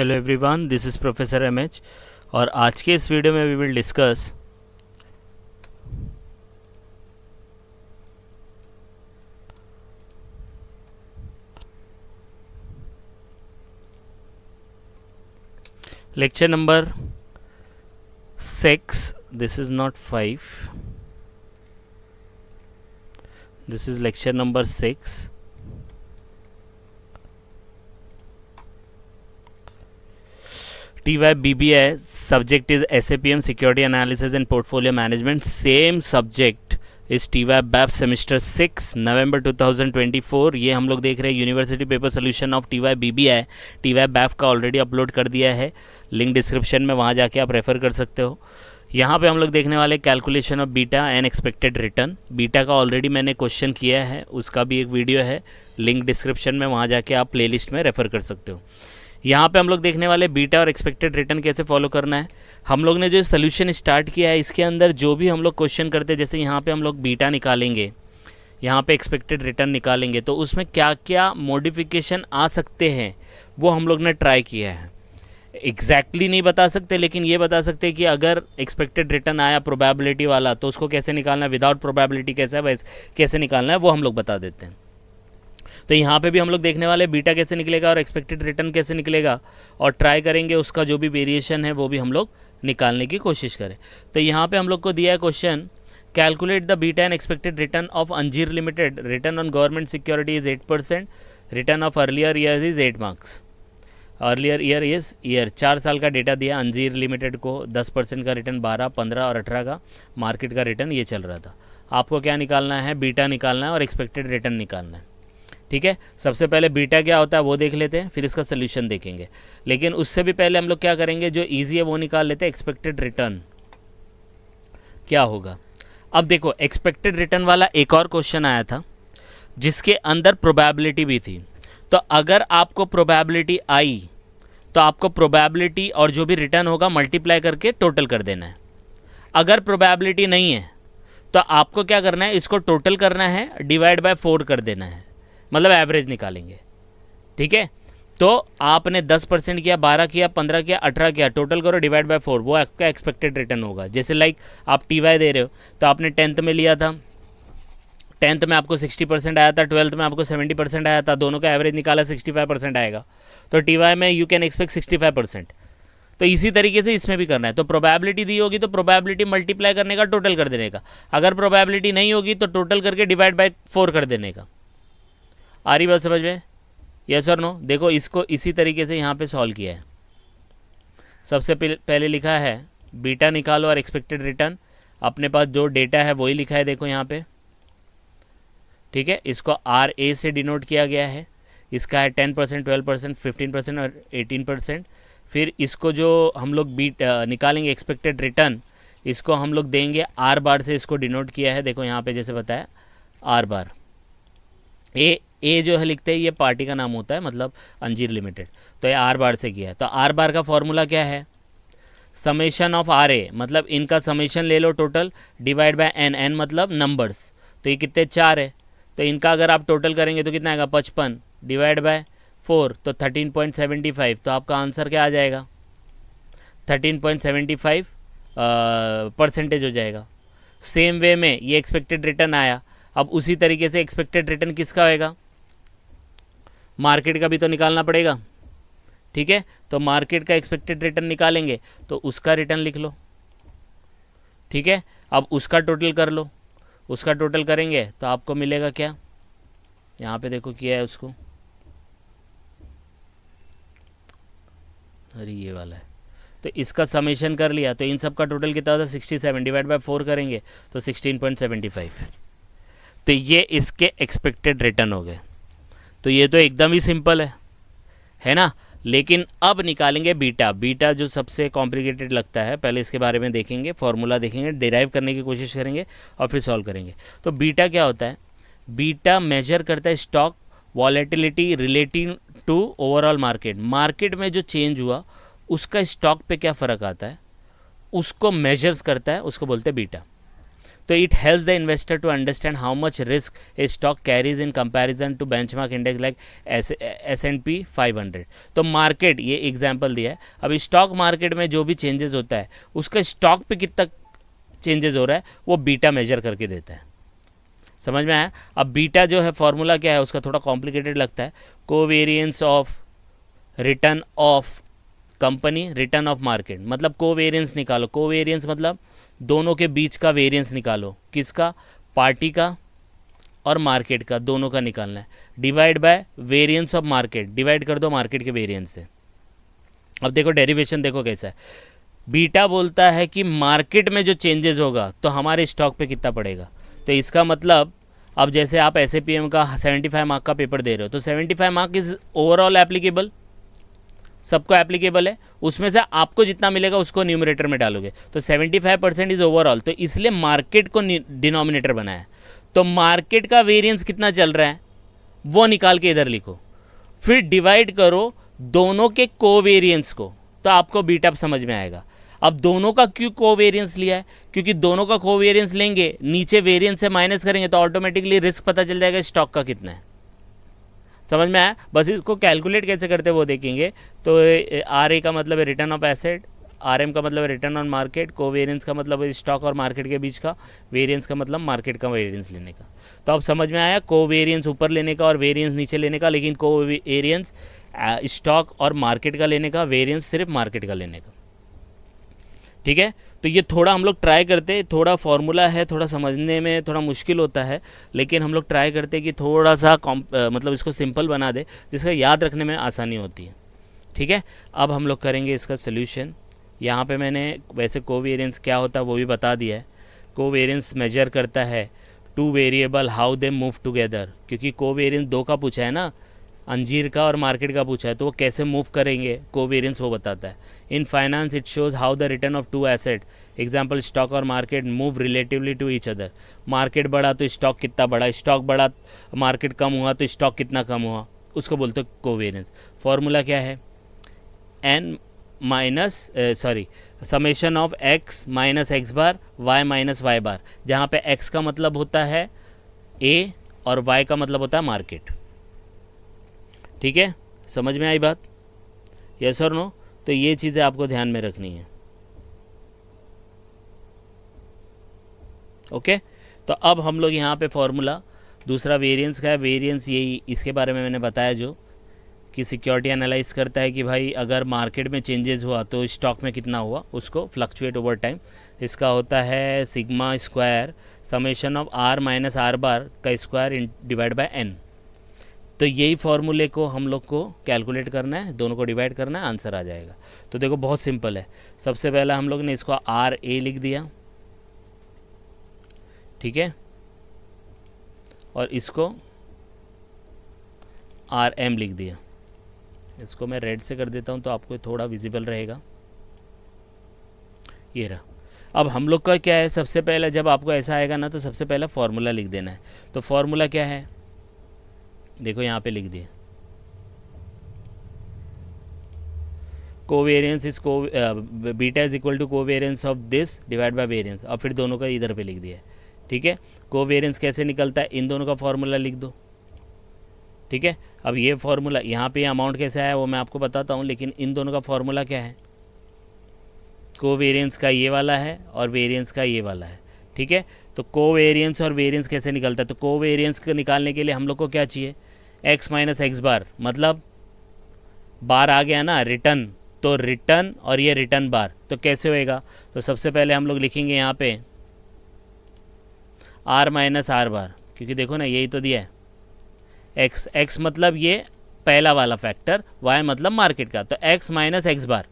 Hello everyone, this is professor MH और आज के इस वीडियो में we will discuss lecture number 6. This is not 5, this is lecture number 6. TYBBI subject is SAPM Security Analysis and Portfolio Management. Same subject is TYBAF Semester 6 November 2024. ये हम लोग देख रहे हैं university paper solution of TYBBI. TYBAF का already upload कर दिया है, लिंक डिस्क्रिप्शन में, वहाँ जाके आप रेफ़र कर सकते हो. यहाँ पे हम लोग देखने वाले calculation of beta and expected return. Beta का ऑलरेडी मैंने क्वेश्चन किया है, उसका भी एक वीडियो है, लिंक डिस्क्रिप्शन में, वहाँ जाके आप प्लेलिस्ट में रेफ़र कर सकते हो. यहाँ पे हम लोग देखने वाले बीटा और एक्सपेक्टेड रिटर्न कैसे फॉलो करना है. हम लोग ने जो सोल्यूशन स्टार्ट किया है इसके अंदर जो भी हम लोग क्वेश्चन करते हैं, जैसे यहाँ पे हम लोग बीटा निकालेंगे, यहाँ पे एक्सपेक्टेड रिटर्न निकालेंगे, तो उसमें क्या क्या मॉडिफिकेशन आ सकते हैं वो हम लोग ने ट्राई किया है. एग्जैक्टली नहीं बता सकते, लेकिन ये बता सकते हैं कि अगर एक्सपेक्टेड रिटर्न आया प्रोबेबिलिटी वाला तो उसको कैसे निकालना है, विदाउट प्रोबेबिलिटी कैसे निकालना है वो हम लोग बता देते हैं. तो यहाँ पे भी हम लोग देखने वाले बीटा कैसे निकलेगा और एक्सपेक्टेड रिटर्न कैसे निकलेगा, और ट्राई करेंगे उसका जो भी वेरिएशन है वो भी हम लोग निकालने की कोशिश करें. तो यहाँ पे हम लोग को दिया है question, calculate the beta and expected return of Anjeer limited. Return on government security is 8%, return of earlier year is 8 marks. Earlier year is year, 4 साल का डेटा दिया अंजीर लिमिटेड को, 10% का रिटर्न, 12, 15 और 18 का मार्केट का रिटर्न ये चल रहा था. आपको क्या निकालना है, बीटा निकालना है और एक्सपेक्टेड रिटर्न निकालना है. ठीक है, सबसे पहले बीटा क्या होता है वो देख लेते हैं, फिर इसका सोल्यूशन देखेंगे. लेकिन उससे भी पहले हम लोग क्या करेंगे, जो इजी है वो निकाल लेते हैं, एक्सपेक्टेड रिटर्न क्या होगा. अब देखो, एक्सपेक्टेड रिटर्न वाला एक और क्वेश्चन आया था जिसके अंदर प्रोबेबिलिटी भी थी. तो अगर आपको प्रोबेबिलिटी आई तो आपको प्रोबेबिलिटी और जो भी रिटर्न होगा मल्टीप्लाई करके टोटल कर देना है. अगर प्रोबेबिलिटी नहीं है तो आपको क्या करना है, इसको टोटल करना है, डिवाइड बाय 4 कर देना है, मतलब एवरेज निकालेंगे. ठीक है, तो आपने 10% किया, 12 किया, 15 किया, 18 किया, टोटल करो, डिवाइड बाय 4, वो आपका एक्सपेक्टेड रिटर्न होगा. जैसे लाइक आप TY दे रहे हो तो आपने 10th में लिया था, 10th में आपको 60% आया था, 12th में आपको 70% आया था, दोनों का एवरेज निकाला 65% आएगा, तो TY में यू कैन एक्सपेक्ट 65%. तो इसी तरीके से इसमें भी करना है. तो प्रोबेबिलिटी दी होगी तो प्रोबेबिलिटी मल्टीप्लाई करने का, टोटल कर देने का. अगर प्रोबेबिलिटी नहीं होगी तो टोटल करके डिवाइड बाय 4 कर देने का. आ रही बात समझ में? यस और नो? देखो, इसको इसी तरीके से यहाँ पे सॉल्व किया है. सबसे पहले लिखा है बीटा निकालो और एक्सपेक्टेड रिटर्न. अपने पास जो डेटा है वही लिखा है, देखो यहाँ पे. ठीक है, इसको RA से डिनोट किया गया है. इसका है 10%, 12%, 15% और 18%. फिर इसको जो हम लोग निकालेंगे एक्सपेक्टेड रिटर्न, इसको हम लोग देंगे R बार से, इसको डिनोट किया है, देखो यहाँ पे जैसे बताया R बार. ए जो है लिखते हैं, ये पार्टी का नाम होता है, मतलब अंजीर लिमिटेड, तो ये R बार से किया है. तो R बार का फॉर्मूला क्या है, समेशन ऑफ RA, मतलब इनका समेशन ले लो टोटल, डिवाइड बाय n मतलब नंबर्स. तो ये कितने, 4 है, तो इनका अगर आप टोटल करेंगे तो कितना आएगा, 55, डिवाइड बाय 4 तो 13.75. तो आपका आंसर क्या आ जाएगा, 13.75 % हो जाएगा. सेम वे में ये एक्सपेक्टेड रिटर्न आया. अब उसी तरीके से एक्सपेक्टेड रिटर्न किसका होएगा, मार्केट का भी तो निकालना पड़ेगा. ठीक है, तो मार्केट का एक्सपेक्टेड रिटर्न निकालेंगे तो उसका रिटर्न लिख लो. ठीक है, अब उसका टोटल कर लो. उसका टोटल करेंगे तो आपको मिलेगा क्या, यहाँ पे देखो किया है उसको, अरे ये वाला है. तो इसका समेशन कर लिया, तो इन सब का टोटल कितना होता है, 67, डिवाइड बाय 4 करेंगे तो 16.75. तो ये इसके एक्सपेक्टेड रिटर्न हो गए. तो ये तो एकदम ही सिंपल है ना. लेकिन अब निकालेंगे बीटा. बीटा जो सबसे कॉम्प्लिकेटेड लगता है, पहले इसके बारे में देखेंगे, फॉर्मूला देखेंगे, डिराइव करने की कोशिश करेंगे और फिर सॉल्व करेंगे. तो बीटा क्या होता है, बीटा मेजर करता है stock volatility relating to overall market. Market में जो चेंज हुआ उसका स्टॉक पे क्या फ़र्क आता है, उसको मेजर्स करता है, उसको बोलते हैं बीटा. तो it helps the investor to understand how much risk a stock carries in comparison to benchmark index like S&P 500। तो मार्केट, ये एग्जांपल दिया है। अब स्टॉक मार्केट में जो भी चेंजेस होता है उसका स्टॉक पे कितना चेंजेस हो रहा है वो बीटा मेजर करके देता है। समझ में आया? अब बीटा जो है फॉर्मूला क्या है उसका, थोड़ा कॉम्प्लिकेटेड लगता है। Covariance of return of company, return of market, मतलब कोवेरिएंस निकालो। कोवेरिएंस मतलब दोनों के बीच का वेरिएंस निकालो। किसका? पार्टी का और मार्केट का, दोनों का निकालना है। Divide by variance of market, divide कर दो मार्केट के वेरिएंस से। अब देखो डेरिवेशन देखो कैसा है। बीटा बोलता है कि मार्केट में जो चेंजेस होगा तो हमारे स्टॉक पे कितना पड़ेगा। तो इसका मतलब अब जैसे आप SAPM का 75 मार्क का पेपर दे रहे हो तो 75 मार्क इज ओवरऑल एप्लीकेबल, सबको एप्लीकेबल है। उसमें से आपको जितना मिलेगा उसको न्यूमरेटर में डालोगे तो 75% इज ओवरऑल, तो इसलिए मार्केट को डिनोमिनेटर बनाया। तो मार्केट का वेरिएंस कितना चल रहा है वो निकाल के इधर लिखो, फिर डिवाइड करो दोनों के कोवेरिएंस को, तो आपको बीटा समझ में आएगा। अब दोनों का क्यों कोवेरिएंस लिया है? क्योंकि दोनों का कोवेरिएंस लेंगे, नीचे वेरिएंस से माइनस करेंगे तो ऑटोमेटिकली रिस्क पता चल जाएगा स्टॉक का कितना है। समझ में आया? बस इसको कैलकुलेट कैसे करते हैं वो देखेंगे। तो RA का मतलब है रिटर्न ऑफ एसेट, RM का मतलब है रिटर्न ऑन मार्केट, कोवेरिएंस का मतलब है स्टॉक और मार्केट के बीच का, वेरिएंस का मतलब मार्केट का वेरिएंस लेने का। तो अब समझ में आया, कोवेरिएंस ऊपर लेने का और वेरिएंस नीचे लेने का, लेकिन कोवेरिएंस स्टॉक और मार्केट का लेने का, वेरिएंस सिर्फ मार्केट का लेने का। ठीक है, तो ये थोड़ा हम लोग ट्राई करते, थोड़ा फॉर्मूला है, थोड़ा समझने में थोड़ा मुश्किल होता है, लेकिन हम लोग ट्राई करते कि थोड़ा सा मतलब इसको सिंपल बना दे जिसका याद रखने में आसानी होती है। ठीक है, अब हम लोग करेंगे इसका सोल्यूशन। यहाँ पे मैंने वैसे कोवेरिएंस क्या होता है वो भी बता दिया है। कोवेरिएंस मेजर करता है two variable how they move together, क्योंकि कोवेरिएंस दो का पूछा है ना, अंजीर का और मार्केट का पूछा है, तो वो कैसे मूव करेंगे कोवेरिएंस वो बताता है। In finance it shows how the return of two asset, example stock और market, move relatively to each other. Market बढ़ा तो स्टॉक कितना बढ़ा, स्टॉक बढ़ा मार्केट कम हुआ तो स्टॉक कितना कम हुआ, उसको बोलते हैं कोवेरिएंस। फॉर्मूला क्या है? n minus summation of x minus X bar y minus Y bar, जहाँ पे x का मतलब होता है A और y का मतलब होता है मार्केट। ठीक है, समझ में आई बात? यस और नो? तो ये चीज़ें आपको ध्यान में रखनी है। ओके, तो अब हम लोग यहाँ पे फॉर्मूला दूसरा वेरिएंस का है। वेरिएंस यही, इसके बारे में मैंने बताया जो कि सिक्योरिटी एनालाइज करता है कि भाई अगर मार्केट में चेंजेस हुआ तो स्टॉक में कितना हुआ, उसको फ्लक्चुएट ओवर टाइम। इसका होता है sigma square summation of R minus R बार का स्क्वायर डिवाइड बाय n। तो यही फॉर्मूले को हम लोग को कैलकुलेट करना है, दोनों को डिवाइड करना है, आंसर आ जाएगा। तो देखो बहुत सिंपल है। सबसे पहला हम लोग ने इसको RA लिख दिया, ठीक है, और इसको RM लिख दिया। इसको मैं रेड से कर देता हूँ तो आपको थोड़ा विजिबल रहेगा। ये रहा। अब हम लोग का क्या है, सबसे पहले जब आपको ऐसा आएगा ना तो सबसे पहला फॉर्मूला लिख देना है। तो फॉर्मूला क्या है, देखो यहाँ पे लिख दिया, covariance is beta is equal to covariance of this divide by variance. अब फिर दोनों का इधर पे लिख दिया है। ठीक है, कोवेरिएंस कैसे निकलता है, इन दोनों का फॉर्मूला लिख दो। ठीक है, अब ये फॉर्मूला यहाँ पे अमाउंट कैसे आया वो मैं आपको बताता हूँ, लेकिन इन दोनों का फॉर्मूला क्या है, कोवेरिएंस का ये वाला है और वेरिएंस का ये वाला है। ठीक है, तो कोवेरिएंस और वेरिएंस कैसे निकलता है, तो कोवेरिएंस को निकालने के लिए हम लोग को क्या चाहिए, x माइनस एक्स बार, मतलब बार आ गया ना रिटर्न, तो रिटर्न और ये रिटर्न बार, तो कैसे होएगा, तो सबसे पहले हम लोग लिखेंगे यहाँ पे r माइनस आर बार, क्योंकि देखो ना यही तो दिया है, x मतलब ये पहला वाला फैक्टर, y मतलब मार्केट का, तो x माइनस एक्स बार।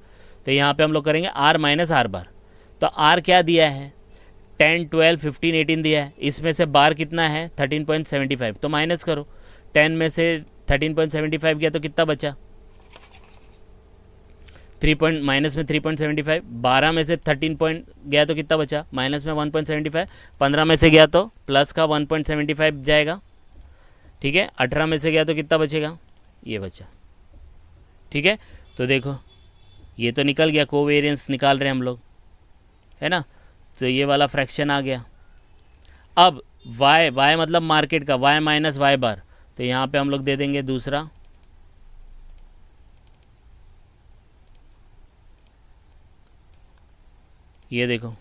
तो यहाँ पे हम लोग करेंगे r माइनस आर बार। तो r क्या दिया है, 10, 12, 15, 18 दिया है, इसमें से बार कितना है 13.75, तो माइनस करो। 10 में से 13.75 गया तो कितना बचा, माइनस में 3.75, 12 में से 13 पॉइंट गया तो कितना बचा, माइनस में 1.75, 15 में से गया तो प्लस का 1.75 जाएगा। ठीक है, 18 में से गया तो कितना बचेगा, ये बचा। ठीक है, तो देखो ये तो निकल गया, कोवेरिएंस निकाल रहे हैं हम लोग, है ना, तो ये वाला फ्रैक्शन आ गया। अब y मतलब मार्केट का, y माइनस वाई बार, तो यहाँ पे हम लोग दे देंगे दूसरा, ये देखो,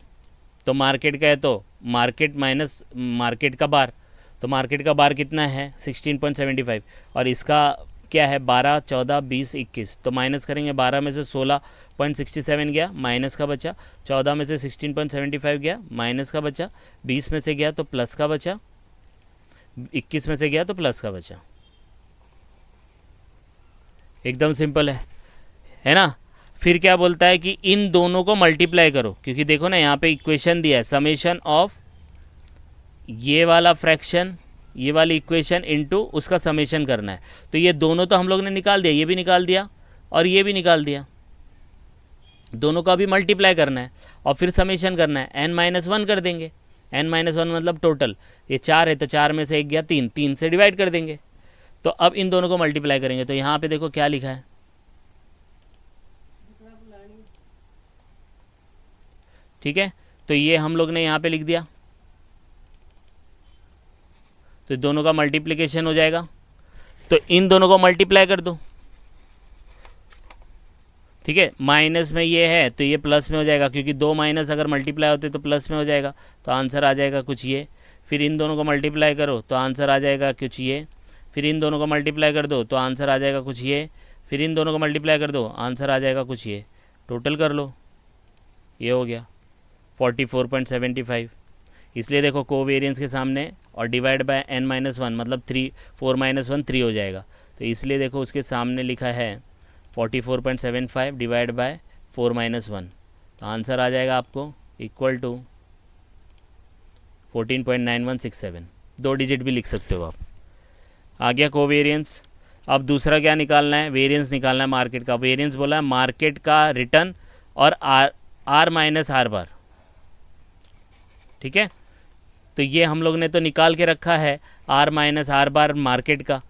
तो मार्केट का है तो मार्केट माइनस मार्केट का बार, तो मार्केट का बार कितना है 16.75, और इसका क्या है 12, 14, 20, 21, तो माइनस करेंगे 12 में से 16.67 गया, माइनस का बचा, 14 में से 16.75 गया, माइनस का बचा, 20 में से गया तो प्लस का बचा, 21 में से गया तो प्लस का बचा। एकदम सिंपल है ना। फिर क्या बोलता है कि इन दोनों को मल्टीप्लाई करो, क्योंकि देखो ना यहाँ पे इक्वेशन दिया है, समेशन ऑफ ये वाला फ्रैक्शन, ये वाली इक्वेशन इनटू उसका समेशन करना है। तो ये दोनों तो हम लोग ने निकाल दिया, ये भी निकाल दिया और ये भी निकाल दिया, दोनों का भी मल्टीप्लाई करना है और फिर समेशन करना है, n-1 कर देंगे, n-1 मतलब टोटल, ये 4 है तो 4 में से 1 गया 3, 3 से डिवाइड कर देंगे। तो अब इन दोनों को मल्टीप्लाई करेंगे, तो यहाँ पे देखो क्या लिखा है, ठीक है, तो ये हम लोग ने यहाँ पे लिख दिया, तो दोनों का मल्टीप्लिकेशन हो जाएगा, तो इन दोनों को मल्टीप्लाई कर दो, ठीक है, माइनस में ये है तो ये प्लस में हो जाएगा, क्योंकि दो माइनस अगर मल्टीप्लाई होते तो प्लस में हो जाएगा, तो आंसर आ जाएगा कुछ ये। फिर इन दोनों को मल्टीप्लाई करो तो आंसर आ जाएगा कुछ ये, फिर इन दोनों को मल्टीप्लाई कर दो तो आंसर आ जाएगा कुछ ये, फिर इन दोनों को मल्टीप्लाई कर दो आंसर आ जाएगा कुछ ये, टोटल कर लो, ये हो गया 44.75। इसलिए देखो कोवेरियंस के सामने और डिवाइड बाय n-1 मतलब 3, 4 - 1 3 हो जाएगा, तो इसलिए देखो उसके सामने लिखा है 44.75 डिवाइड बाय 4 - 1, तो आंसर आ जाएगा आपको इक्वल टू 14.9167, 2 डिजिट भी लिख सकते हो आप। आ गया कोवेरियंस। अब दूसरा क्या निकालना है, वेरियंस निकालना है मार्केट का। वेरियंस बोला है मार्केट का रिटर्न और आर माइनस आर बार, ठीक है, तो ये हम लोग ने तो निकाल के रखा है R minus R bar market का,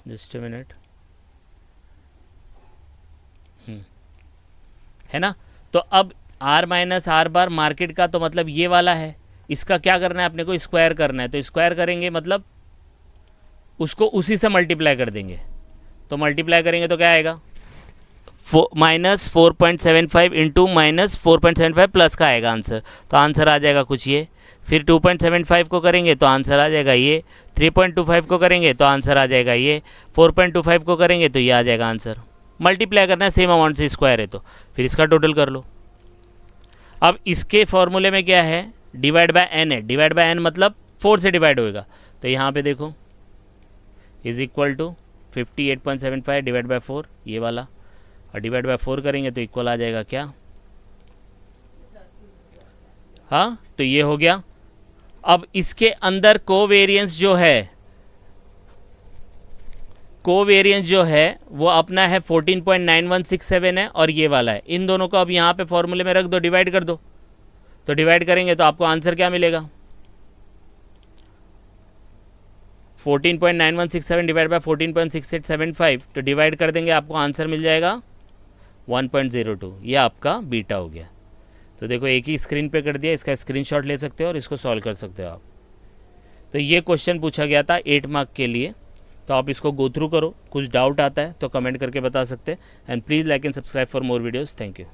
जस्ट अ मिनट, है ना। तो अब R minus R bar market का तो मतलब ये वाला है, इसका क्या करना है अपने को, स्क्वायर करना है, तो स्क्वायर करेंगे मतलब उसको उसी से मल्टीप्लाई कर देंगे, तो मल्टीप्लाई करेंगे तो क्या आएगा -4.75 इंटू -4.75 प्लस का आएगा आंसर, तो आंसर आ जाएगा कुछ ये। फिर 2.75 को करेंगे तो आंसर आ जाएगा ये, 3.25 को करेंगे तो आंसर आ जाएगा ये, 4.25 को करेंगे तो ये आ जाएगा आंसर। मल्टीप्लाई करना है सेम अमाउंट से, स्क्वायर है तो फिर इसका टोटल कर लो। अब इसके फॉर्मूले में क्या है, डिवाइड बाय एन है, डिवाइड बाय एन मतलब 4 से डिवाइड होएगा, तो यहाँ पे देखो is equal to 58.75 divide by 4, ये वाला, और डिवाइड बाय 4 करेंगे तो इक्वल आ जाएगा क्या, हाँ, तो ये हो गया। अब इसके अंदर कोवेरियंस जो है वो अपना है 14.9167 है और ये वाला है, इन दोनों को अब यहाँ पे फॉर्मूले में रख दो, डिवाइड कर दो, तो डिवाइड करेंगे तो आपको आंसर क्या मिलेगा 14.9167 डिवाइड बाय 14.6875, तो डिवाइड कर देंगे आपको आंसर मिल जाएगा 1.02, ये आपका बीटा हो गया। तो देखो एक ही स्क्रीन पे कर दिया, इसका स्क्रीनशॉट ले सकते हो और इसको सॉल्व कर सकते हो आप। तो ये क्वेश्चन पूछा गया था 8 मार्क के लिए, तो आप इसको गो थ्रू करो, कुछ डाउट आता है तो कमेंट करके बता सकते हैं। And please like and subscribe for more videos. Thank you.